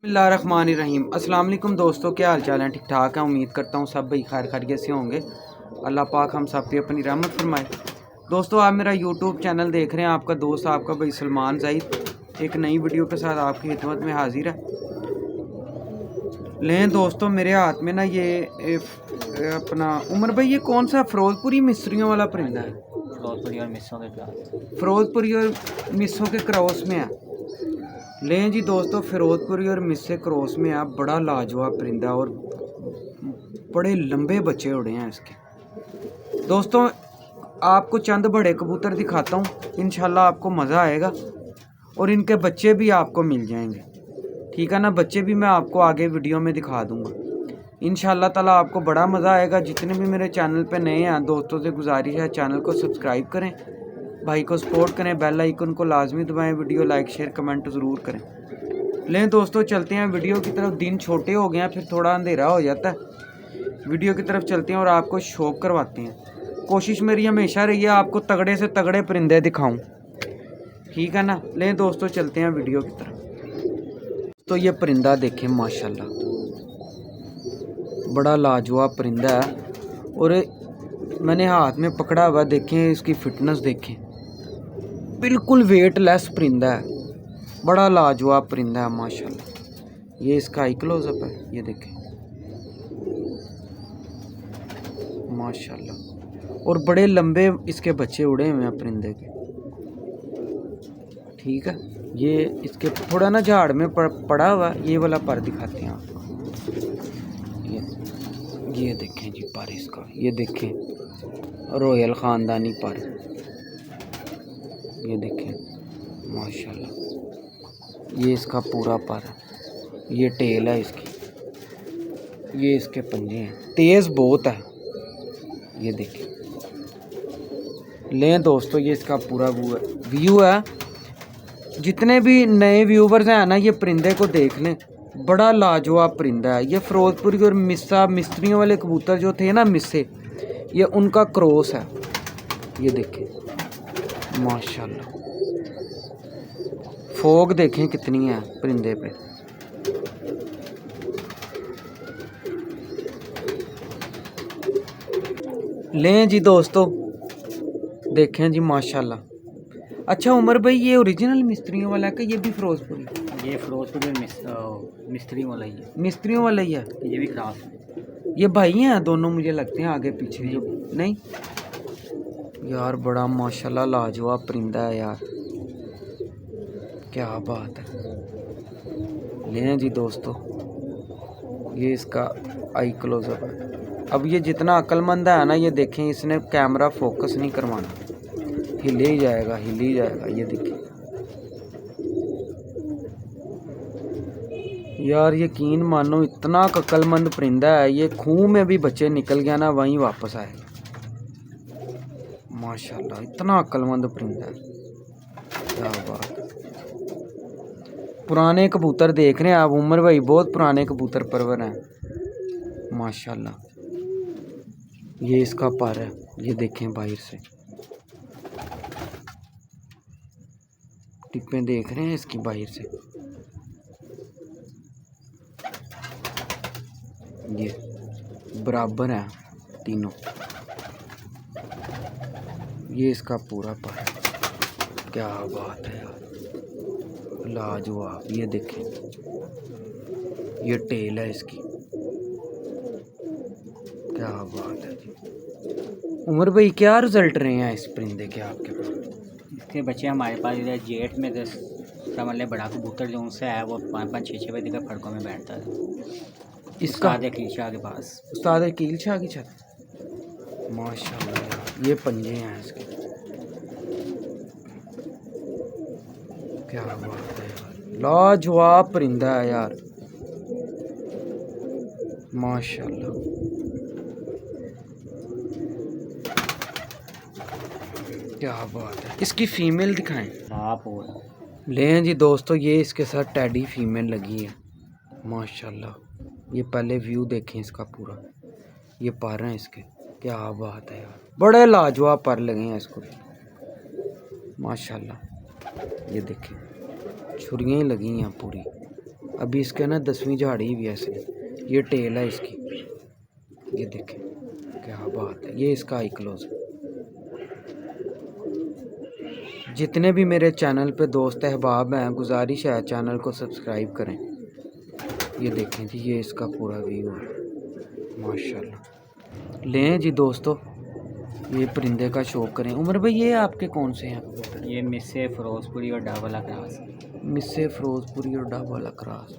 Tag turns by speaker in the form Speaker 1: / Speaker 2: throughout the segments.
Speaker 1: बिस्मिल्लाहिर्रहमानिर्रहीम। अस्सलाम वालेकुम दोस्तों, क्या हाल चाल है? ठीक ठाक है। उम्मीद करता हूँ सब भाई खैर खैरियत से होंगे। अल्लाह पाक हम सब पे अपनी रहमत फरमाए। दोस्तों, आप मेरा यूट्यूब चैनल देख रहे हैं। आपका दोस्त आपका भाई सलमान ज़हीद एक नई वीडियो के साथ आपकी खिदमत में हाजिर है। लें दोस्तों, मेरे हाथ में ना ये अपना उमर भाई, ये कौन सा फिरोजपुरी मिस्रियों वाला परिंदा है?
Speaker 2: फिरोजपुरी और मिस्रों के क्रॉस।
Speaker 1: फिरोजपुरी और मिस्रों के क्रॉस में है। लें जी दोस्तों, फिरोजपुरी और मिस्से क्रॉस में है। बड़ा लाजवाब परिंदा और बड़े लंबे बच्चे उड़े हैं इसके। दोस्तों, आपको चंद बड़े कबूतर दिखाता हूँ, इंशाल्लाह आपको मज़ा आएगा और इनके बच्चे भी आपको मिल जाएंगे। ठीक है ना? बच्चे भी मैं आपको आगे वीडियो में दिखा दूँगा इंशाल्लाह ताला। आपको बड़ा मज़ा आएगा। जितने भी मेरे चैनल पे नए हैं दोस्तों से गुजारिश है, चैनल को सब्सक्राइब करें, भाई को सपोर्ट करें, बेल आइकन को लाजमी दबाएं, वीडियो लाइक शेयर कमेंट ज़रूर करें। लें दोस्तों, चलते हैं वीडियो की तरफ। दिन छोटे हो गए हैं, फिर थोड़ा अंधेरा हो जाता है। वीडियो की तरफ चलते हैं और आपको शौक करवाते हैं। कोशिश मेरी हमेशा रही है आपको तगड़े से तगड़े परिंदे दिखाऊं। ठीक है ना? लें दोस्तों, चलते हैं वीडियो की तरफ। तो ये परिंदा देखें, माशाल्लाह बड़ा लाजवाब परिंदा है और मैंने हाथ में पकड़ा हुआ। देखें इसकी फिटनेस, देखें बिल्कुल वेटलेस परिंदा है। बड़ा लाजवाब परिंदा है माशाल्लाह। ये इसका आई क्लोजअप है, ये देखें माशाल्लाह। और बड़े लंबे इसके बच्चे उड़े हुए हैं परिंदे के। ठीक है, ये इसके थोड़ा ना झाड़ में पड़ा हुआ। ये वाला पर दिखाते हैं आपको। ये देखें जी पर इसका, ये देखें रॉयल ख़ानदानी पर, ये देखें माशाल्लाह। ये इसका पूरा पर है, ये टेल है इसकी, ये इसके पंजे हैं, तेज़ बहुत है। ये देखें। लें दोस्तों, ये इसका पूरा व्यू है। जितने भी नए व्यूवर्स हैं ना, ये परिंदे को देख लें। बड़ा लाजवाब परिंदा है। ये फिरोजपुरी और मिस्त्रियों वाले कबूतर जो थे ना, मिस्से, ये उनका क्रॉस है। ये देखें माशाल्लाह। फोग देखें कितनी है परिंदे पे। लें जी दोस्तों, देखें जी माशाल्लाह। अच्छा उमर भाई, ये ओरिजिनल मिस्त्रियों वाला है कि ये भी फिरोजपुरी?
Speaker 2: ये फिरोजपुरी मिस्त्री वाला ही है।
Speaker 1: मिस्त्रियों वाला ही है।
Speaker 2: ये भी क्रॉस है।
Speaker 1: ये भाई हैं दोनों, मुझे लगते हैं आगे पीछे जो नहीं। यार बड़ा माशाल्लाह लाजवाब परिंदा है यार, क्या बात है। लें जी दोस्तों, ये इसका आई क्लोजअप है। अब ये जितना अक्लमंद है ना, ये देखें इसने कैमरा फोकस नहीं करवाना, हिल ही जाएगा, हिल ही जाएगा। ये देखिए यार, यकीन मानो इतना अक्लमंद परिंदा है। ये खूह में भी बच्चे निकल गया ना, वहीं वापस आएगा माशाल्लाह। इतना अक्लमंद परिंदा है, क्या बात है। पुराने कबूतर देख रहे हैं आप उमर भाई, बहुत पुराने कबूतर परवर हैं माशाल्लाह। ये इसका पर है, ये देखें बाहर से टिप्पें देख रहे हैं इसकी बाहर से। ये बराबर है तीनों। ये इसका पूरा पर है, क्या बात है यार, लाजवाब। ये देखें, ये टेल है इसकी, क्या बात है जी। उमर भाई, क्या रिजल्ट रहे हैं इस परिंदे के आपके पास?
Speaker 2: इसके बच्चे हमारे पास इधर जेठ में समझ ले बड़ा कबूतर जो उनसे है, वो 5-5, 6-6 बजे तक फड़कों में बैठता है।
Speaker 1: इसका
Speaker 2: अकील शाह के पास।
Speaker 1: उस्ताद अकील शाह की छत माशाल्लाह। ये पंजे हैं इसके, क्या बात है यार, लाजवाब परिंदा है यार माशाल्लाह। क्या बात है। इसकी फीमेल दिखाएं
Speaker 2: आप और
Speaker 1: लें जी दोस्तों, ये इसके साथ टैडी फीमेल लगी है माशाल्लाह। ये पहले व्यू देखें इसका पूरा, ये पर हैं इसके, क्या बात है यार, बड़े लाजवाब पर लगे हैं इसको माशाल्लाह। ये देखें छुरियाँ ही लगी हैं पूरी, अभी इसके ना 10वीं झाड़ी भी है इसने। ये टेल है इसकी, ये देखें क्या बात है। ये इसका आई क्लोज। जितने भी मेरे चैनल पे दोस्त अहबाब हैं, गुजारिश है चैनल को सब्सक्राइब करें। ये देखें जी, ये इसका पूरा व्यू है माशाल्लाह। लें जी दोस्तों, ये परिंदे का शौक करें। उमर भाई ये आपके कौन से हैं?
Speaker 2: ये मिस्से फिरोजपुरी और डाबला क्रॉस।
Speaker 1: मिस्से फिरोजपुरी और डाबला क्रॉस।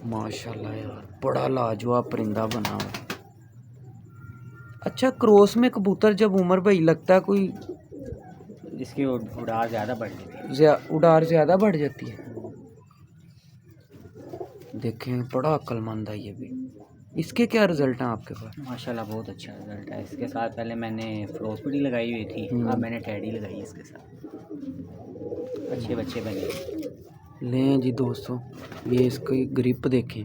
Speaker 1: माशाल्लाह यार, बड़ा लाजवाब परिंदा बना हुआ। अच्छा, क्रॉस में कबूतर जब उमर भाई लगता है कोई,
Speaker 2: इसकी उड़ार ज़्यादा बढ़ जाती है।
Speaker 1: उड़ार ज़्यादा बढ़ जाती है। देखें बड़ा अक्लमंद है ये भी। इसके क्या रिजल्ट हैं आपके पास?
Speaker 2: माशाल्लाह बहुत अच्छा रिजल्ट है। इसके साथ पहले मैंने फिरोजपुरी लगाई हुई थी, अब मैंने टैडी लगाई इसके साथ। अच्छे बच्चे बने।
Speaker 1: लें जी दोस्तों, ये इसकी ग्रिप देखें।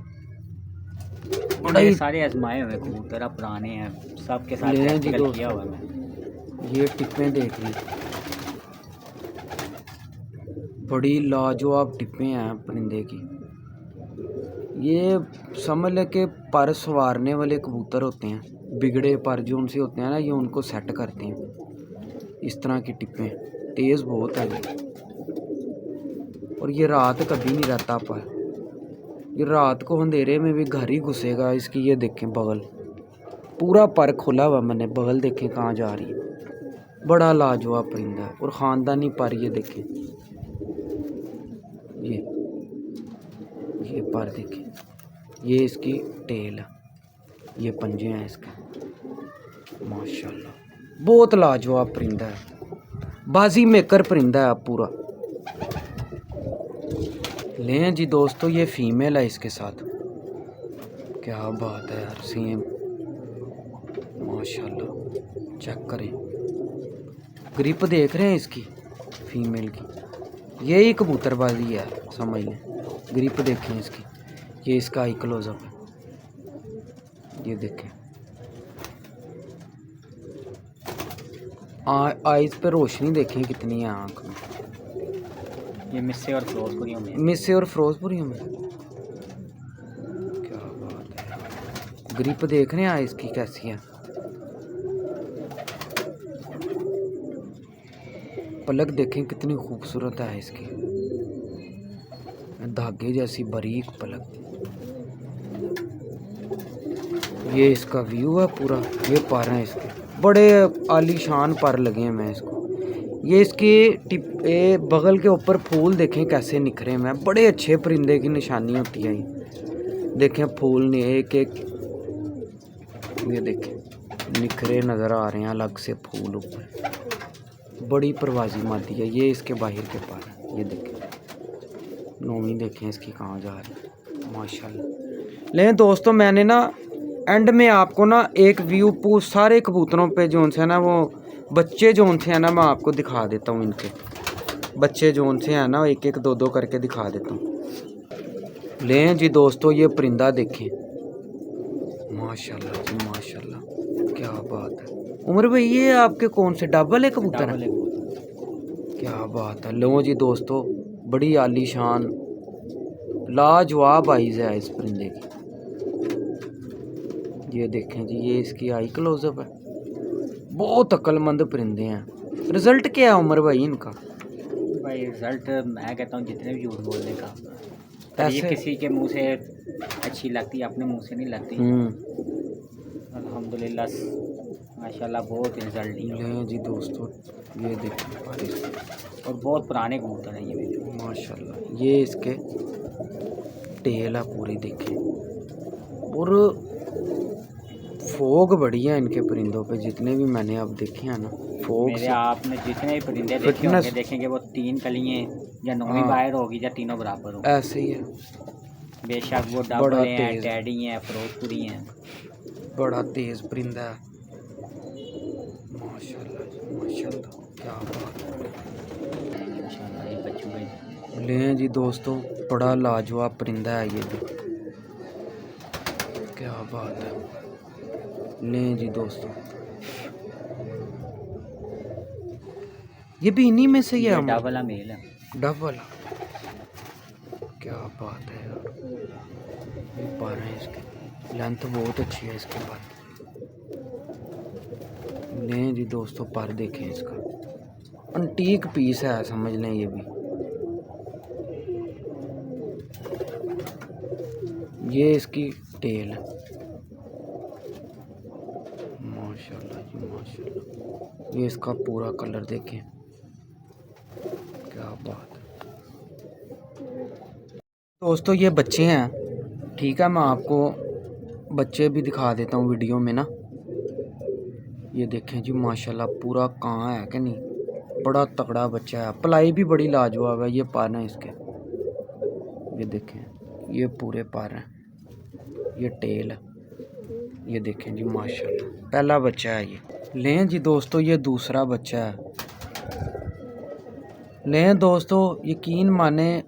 Speaker 2: ये सारे आजमाए हुए कबूतर पुराने हैं, सबके साथ प्रैक्टिकल किया हुआ मैं।
Speaker 1: ये टिप्पें देख लें, बड़ी लाजवाब टिप्पें हैं परिंदे की। ये समझ लें कि पर संवारने वाले कबूतर होते हैं, बिगड़े पर जो उनसे होते हैं ना, ये उनको सेट करते हैं। इस तरह की टिप्पें तेज़ बहुत है ये। और ये रात कभी नहीं रहता पर, ये रात को अंधेरे में भी घर ही घुसेगा। इसकी ये देखें बगल, पूरा पर खुला हुआ मैंने, बगल देखें कहाँ जा रही है। बड़ा लाजवाब परिंदा है और ख़ानदानी पर। ये देखें, ये पर देखें, ये इसकी टेल है, ये पंजे हैं इसके। माशाल्लाह बहुत लाजवाब परिंदा है, बाजी मेकर परिंदा है पूरा। लें जी दोस्तों, ये फीमेल है इसके साथ। क्या बात है यार, सेम माशाल्लाह। चेक करें, ग्रिप देख रहे हैं इसकी फीमेल की। यही कबूतरबाजी है समझ लें। ग्रिप देखें इसकी, ये इसका आई क्लोजअप है। ये देखें, आइज़ पे रोशनी देखें कितनी है आँख में।
Speaker 2: ये मिस्से और फिरोजपुरियों में,
Speaker 1: मिस्से और फिरोजपुरियों में। क्या बात है, ग्रिप देख रहे हैं आइज़ की कैसी है। पलक देखें कितनी खूबसूरत है इसकी, धागे जैसी बारीक पलक। ये इसका व्यू है पूरा। ये पर हैं इसके, बड़े आलीशान पर लगे हैं मैं इसको। ये इसकी बगल के ऊपर फूल देखें कैसे निखरे हैं। बड़े अच्छे परिंदे की निशानी होती है ये। देखें फूल ने एक एक, ये देखें निखरे नज़र आ रहे हैं अलग से फूल ऊपर। बड़ी परवाजी मादी है ये। इसके बाहर के पर ये देखें, नौवीं देखें इसकी कहाँ जा रही है माशाल्लाह। लेकिन दोस्तों, मैंने ना एंड में आपको ना एक व्यू सारे कबूतरों पे जो उनसे ना वो बच्चे जो उनसे हैं ना, मैं आपको दिखा देता हूँ। इनके बच्चे जो उनसे हैं ना, एक एक दो दो करके दिखा देता हूँ। लें जी दोस्तों, ये परिंदा देखें माशाल्लाह जी माशाल्लाह, क्या बात है। उमर भाई ये आपके कौन से डबल है कबूतर है? क्या बात है। लो जी दोस्तों, बड़ी आलीशान लाजवाब आइज़ है इस परिंदे की। ये देखें जी, ये इसकी आई क्लोजअप है। बहुत अक्लमंद परिंदे हैं। रिजल्ट क्या है उमर भाई इनका?
Speaker 2: भाई रिजल्ट मैं कहता हूँ जितने भी झूठ बोलने का, ये
Speaker 1: ऐसे
Speaker 2: किसी के मुंह से अच्छी लगती है, अपने मुंह से नहीं लगती। अल्हम्दुलिल्लाह माशाल्लाह बहुत रिजल्ट
Speaker 1: है जी दोस्तों। ये देखें
Speaker 2: और बहुत पुराने कबूतर हैं ये भी
Speaker 1: माशाल्लाह। ये इसके टेल है पूरी देखें। और फोग बड़ी है इनके परिंदों पे, जितने भी मैंने अब देखे हैं ना फोग
Speaker 2: मेरे आपने जितने भी परिंदे देखे होंगे, देखेंगे वो 3 कलियाँ या 9वीं बाहर होगी या तीनों बराबर होगी।
Speaker 1: ऐसे ही है।
Speaker 2: बेशक वो डबल हैं, टैडी हैं, फिरोजपुरी हैं।
Speaker 1: बड़ा तेज परिंदा है माशाल्लाह माशाल्लाह, क्या बात है।
Speaker 2: माशाल्लाह ये बच्चों भाई।
Speaker 1: लें जी दोस्तों, बड़ा लाजवाब परिंदा है ये भी। क्या बात है। लें जी दोस्तों, ये भी इन्हीं में से ही है।
Speaker 2: डबल मेल है।
Speaker 1: डबल, क्या बात है यार, ये पर हैं इसके, लेंथ बहुत अच्छी है इसके पर। लें जी दोस्तों, पर देखें इसका, अंटीक पीस है समझ लें ये भी। ये इसकी टेल है, माशाल्लाह जी माशाल्लाह। ये इसका पूरा कलर देखें, क्या बात है दोस्तों। ये बच्चे हैं, ठीक है, मैं आपको बच्चे भी दिखा देता हूँ वीडियो में ना। ये देखें जी माशाल्लाह, पूरा कहाँ है कि नहीं, बड़ा तगड़ा बच्चा है, पलाई भी बड़ी लाजवाब है। ये पर हैं इसके, ये देखें, ये पूरे पर हैं, ये टेल है, ये देखें जी माशाल्लाह, पहला बच्चा है ये। लें जी दोस्तों, ये दूसरा बच्चा है। लें दोस्तों, यकीन माने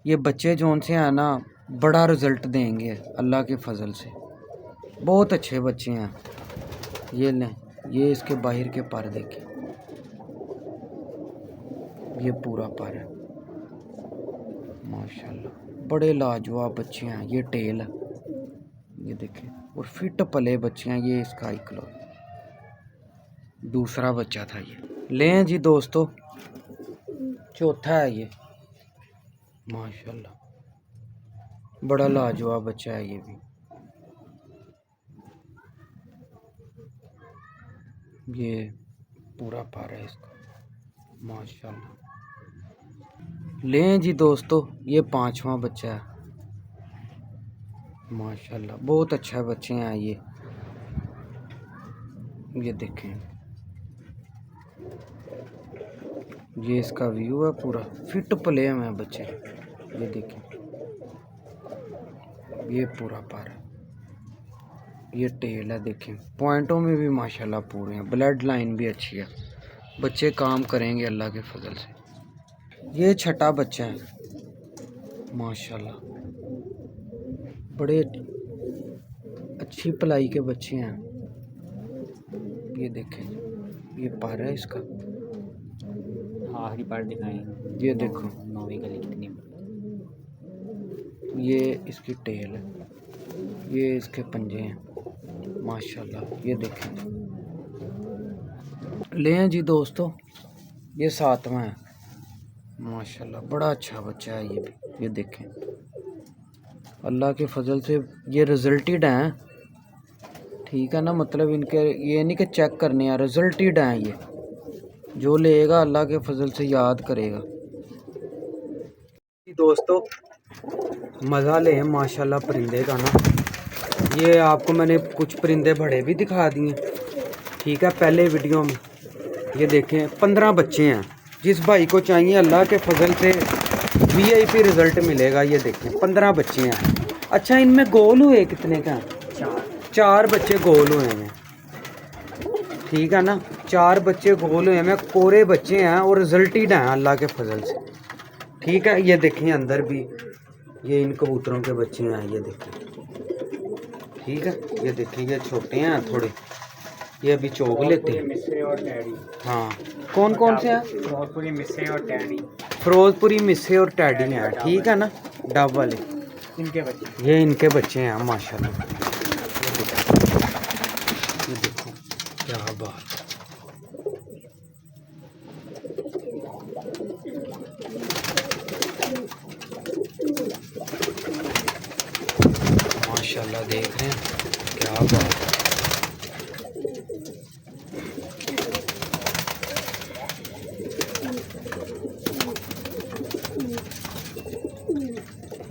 Speaker 1: ये बच्चे जो उनसे हैं ना, बड़ा रिज़ल्ट देंगे अल्लाह के फजल से, बहुत अच्छे बच्चे हैं। ये लें, ये इसके बाहर के पर देखें, ये पूरा पर है माशाल्लाह, बड़े लाजवाब बच्चे हैं। ये टेल है, ये देखें, और फिट पले बच्चे हैं। ये इसका इकलो दूसरा बच्चा था ये। लें जी दोस्तों, चौथा है ये, माशाल्लाह, बड़ा लाजवाब बच्चा है ये भी। ये पूरा पर है इसका, माशाल्लाह। लें जी दोस्तों, ये पांचवा बच्चा है, माशाल्लाह, बहुत अच्छा बच्चे हैं ये देखें, ये इसका व्यू है, पूरा फिट प्ले में बच्चे। ये देखें, ये पूरा पर है, ये टेल है, देखें, पॉइंटों में भी माशाल्लाह पूरे हैं, ब्लड लाइन भी अच्छी है, बच्चे काम करेंगे अल्लाह के फजल से। ये छठा बच्चा है, माशाल्लाह, बड़े अच्छी पलाई के बच्चे हैं। ये देखें, ये पर है इसका,
Speaker 2: आखिरी पार्ट दिखाएं।
Speaker 1: ये देखो,
Speaker 2: नौवीं गली कितनी,
Speaker 1: ये इसकी टेल है, ये इसके पंजे हैं, माशाल्लाह। ये देखें, लें जी दोस्तों, ये सातवां है, माशाल्लाह, बड़ा अच्छा बच्चा है ये भी। ये देखें, अल्लाह के फजल से ये रिजल्टेड हैं, ठीक है ना, मतलब इनके ये नहीं कि चेक करने हैं, रिजल्टेड हैं ये, जो लेगा अल्लाह के फजल से याद करेगा। दोस्तों, मज़ा लें माशाल्लाह परिंदे का ना। ये आपको मैंने कुछ परिंदे बड़े भी दिखा दिए, ठीक है, पहले वीडियो में। ये देखें, 15 बच्चे हैं। जिस भाई को चाहिए अल्लाह के फजल से VIP रिज़ल्ट मिलेगा। ये देखें, 15 बच्चे हैं। अच्छा, इनमें गोल हुए कितने का? 4 बच्चे गोल हुए हैं, ठीक है ना, 4 बच्चे गोल हुए हैं, कोरे बच्चे हैं और रिजल्टेड हैं अल्लाह के फजल से, ठीक है। ये देखें, अंदर भी ये इन कबूतरों के बच्चे हैं, ये देखें, ठीक है। ये देखें, ये छोटे हैं थोड़े, ये अभी चोग लेते हैं।
Speaker 2: मिस्से और टैडी,
Speaker 1: हाँ, कौन कौन से हैं?
Speaker 2: फिरोजपुरी मिस्से और टैडी,
Speaker 1: फिरोजपुरी मिस्से और टैडी हैं, ठीक है ना, डब वाले,
Speaker 2: इनके बच्चे,
Speaker 1: ये इनके बच्चे हैं माशाल्लाह। ये देखो, क्या बात है, माशाल्लाह, देख रहे हैं, क्या बात है।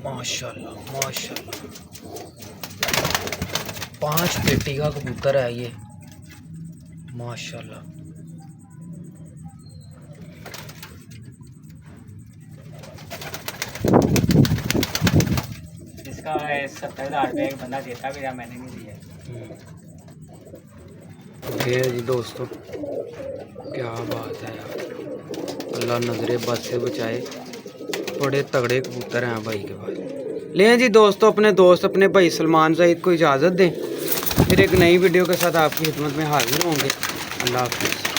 Speaker 1: माशाल्लाह माशाल्लाह, 5 पेटी का कबूतर है ये, माशाल्लाह।
Speaker 2: इसका 70,000 रुपये एक बंदा देता भी, मैंने नहीं दिया।
Speaker 1: ये जी दोस्तों, क्या बात है यार, अल्लाह नजरे बद से बचाए, बड़े तगड़े कबूतर हैं भाई के पास। लें जी दोस्तों, अपने दोस्त अपने भाई सलमान ज़हीद को इजाज़त दें, फिर एक नई वीडियो के साथ आपकी खिदमत में हाजिर होंगे। अल्लाह हाफ़िज़।